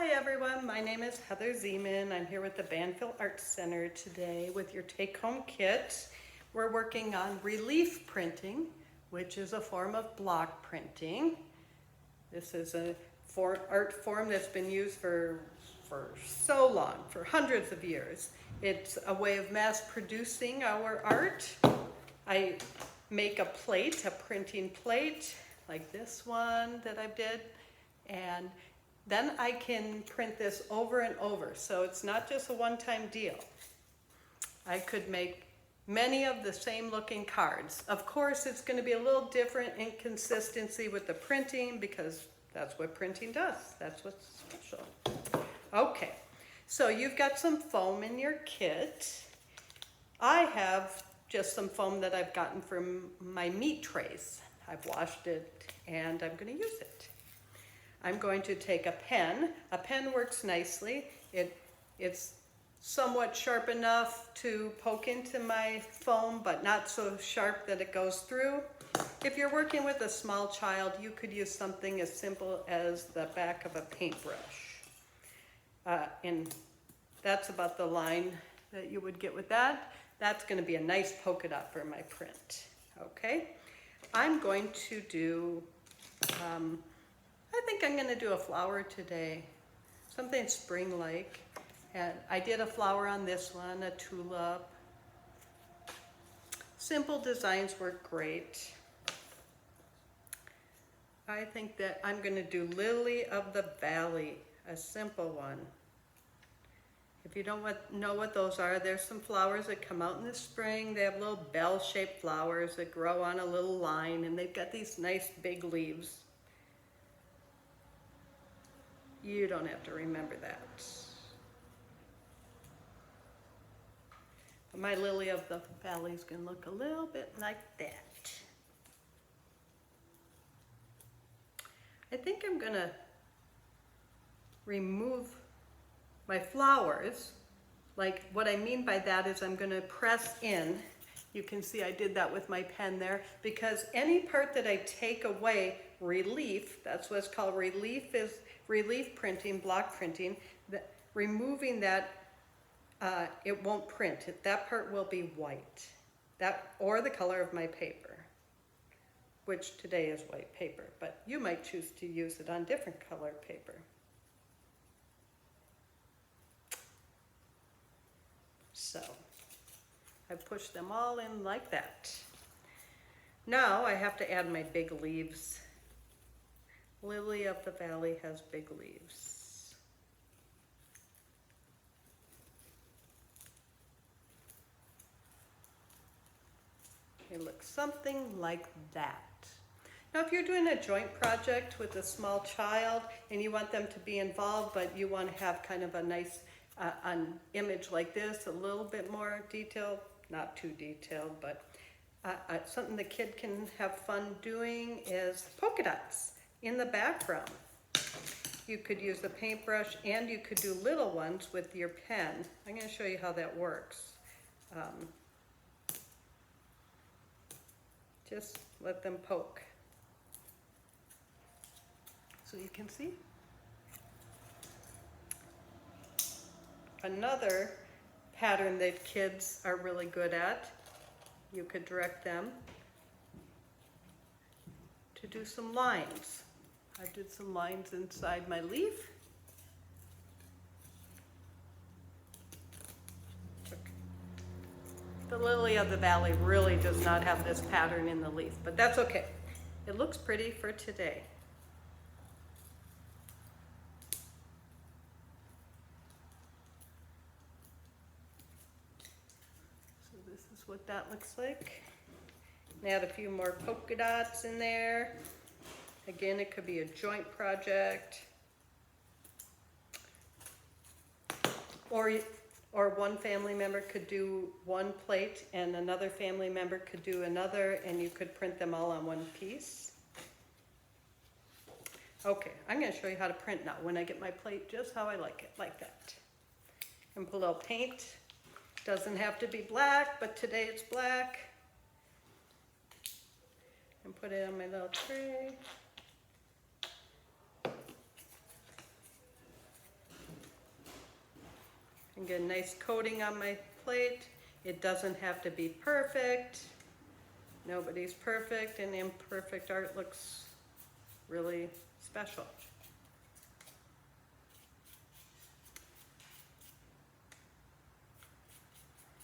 Hi everyone, my name is Heather Zemien. I'm here with the Banfield Arts Center today with your take-home kit. We're working on relief printing, which is a form of block printing. This is a art form that's been used for so long, for hundreds of years. It's a way of mass producing our art. I make a plate, a printing plate, like this one that I did, and then I can print this over and over. So it's not just a one-time deal. I could make many of the same looking cards. Of course, it's going to be a little different in consistency with the printing because that's what printing does. That's what's special. Okay, so you've got some foam in your kit. I have just some foam that I've gotten from my meat trays. I've washed it and I'm going to use it. I'm going to take a pen. A pen works nicely. It's somewhat sharp enough to poke into my foam, but not so sharp that it goes through. If you're working with a small child, you could use something as simple as the back of a paintbrush. And that's about the line that you would get with that. That's going to be a nice polka dot for my print. Okay, I'm going to do I think I'm going to do a flower today, something spring-like. And I did a flower on this one, a tulip. Simple designs work great. I think that I'm going to do Lily of the Valley, a simple one. If you don't know what those are, there's some flowers that come out in the spring. They have little bell-shaped flowers that grow on a little line, and they've got these nice big leaves. You don't have to remember that. But my lily of the valley is going to look a little bit like that. I think I'm going to remove my flowers. Like what I mean by that is I'm going to press in. You can see I did that with my pen there because any part that I take away, relief, that's what's called relief, is relief printing, block printing. Removing that, it won't print. That part will be white, that or the color of my paper, which today is white paper, but you might choose to use it on different color paper. So I push them all in like that. Now I have to add my big leaves. Lily of the Valley has big leaves. They look something like that. Now if you're doing a joint project with a small child and you want them to be involved, but you want to have kind of a nice an image like this, a little bit more detailed, not too detailed, but something the kid can have fun doing is polka dots in the background. You could use the paintbrush and you could do little ones with your pen. I'm going to show you how that works. Just let them poke. So you can see. Another pattern that kids are really good at, you could direct them to do some lines. I did some lines inside my leaf. The Lily of the Valley really does not have this pattern in the leaf, but that's okay. It looks pretty for today. So this is what that looks like. Add a few more polka dots in there. Again, it could be a joint project. Or one family member could do one plate and another family member could do another, and you could print them all on one piece. Okay, I'm going to show you how to print now when I get my plate just how I like it, like that. And put a little paint. Doesn't have to be black, but today it's black. And put it on my little tray. and get a nice coating on my plate. It doesn't have to be perfect. Nobody's perfect, and imperfect art looks really special.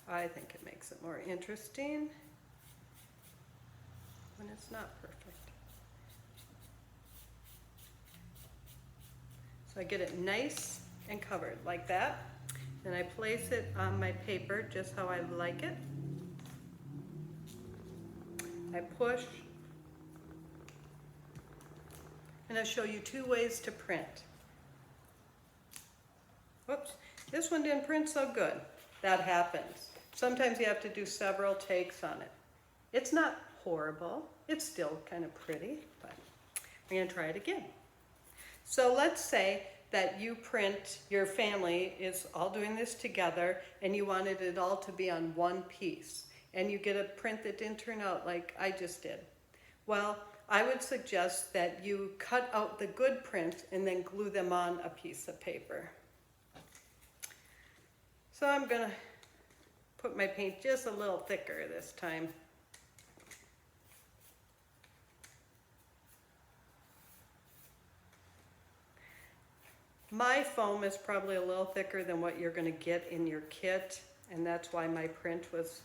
I think it makes it more interesting when it's not perfect. So I get it nice and covered like that. Then I place it on my paper just how I like it. I push. And I'll show you two ways to print. Whoops, this one didn't print so good. That happens. Sometimes you have to do several takes on it. It's not horrible. It's still kind of pretty, but we're gonna try it again. So let's say that you print, your family is all doing this together, and you wanted it all to be on one piece, and you get a print that didn't turn out like I just did. Well, I would suggest that you cut out the good prints and then glue them on a piece of paper. So I'm gonna put my paint just a little thicker this time. My foam is probably a little thicker than what you're going to get in your kit, and that's why my print was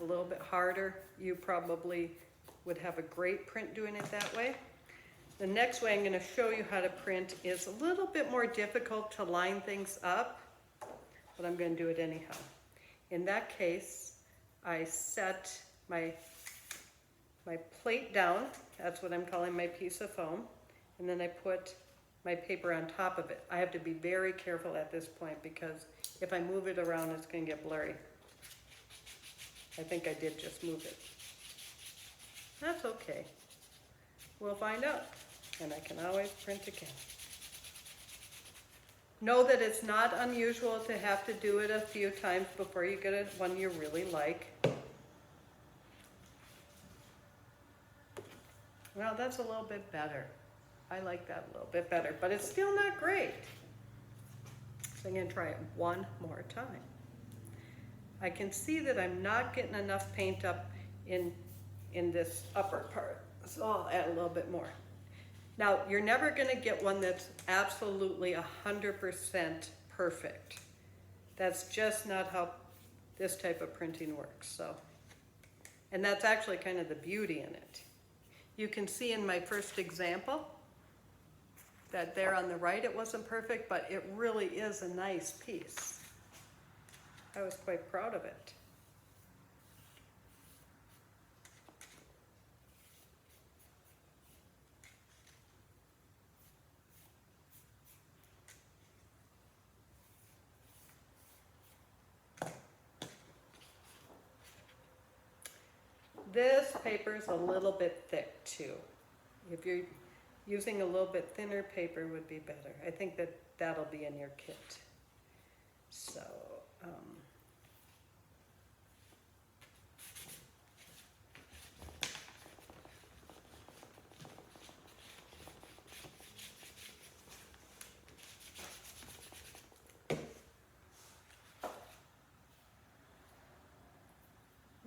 a little bit harder. You probably would have a great print doing it that way. The next way I'm going to show you how to print is a little bit more difficult to line things up, but I'm going to do it anyhow. In that case, I set my plate down, that's what I'm calling my piece of foam, and then I put my paper on top of it. I have to be very careful at this point because if I move it around, it's going to get blurry. I think I did just move it. That's okay. We'll find out, and I can always print again. Know that it's not unusual to have to do it a few times before you get one you really like. Well, that's a little bit better. I like that a little bit better, but it's still not great. So I'm going to try it one more time. I can see that I'm not getting enough paint up in this upper part, so I'll add a little bit more. Now, you're never going to get one that's absolutely 100% perfect. That's just not how this type of printing works. So, and that's actually kind of the beauty in it. You can see in my first example that there on the right it wasn't perfect, but it really is a nice piece. I was quite proud of it. This paper is a little bit thick too. If you're using a little bit thinner paper would be better. I think that that'll be in your kit. So,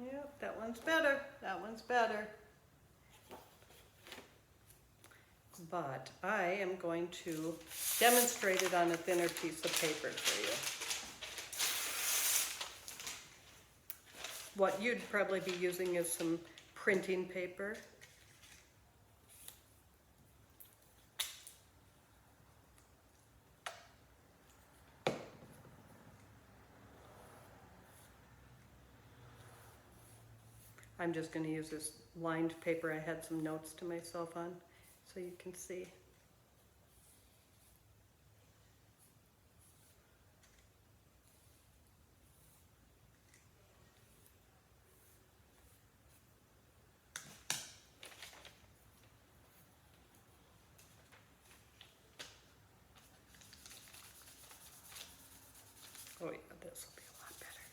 yep, that one's better. That one's better. But I am going to demonstrate it on a thinner piece of paper for you. What you'd probably be using is some printing paper. I'm just going to use this lined paper. I had some notes to myself on, so you can see. Oh yeah, this will be a lot better.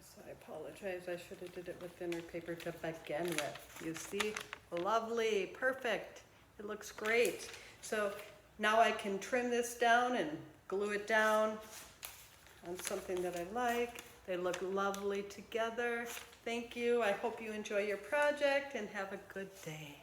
So I apologize, I should have did it with thinner paper to begin with. You see, lovely, perfect. It looks great. So now I can trim this down and glue it down on something that I like. They look lovely together. Thank you. I hope you enjoy your project and have a good day.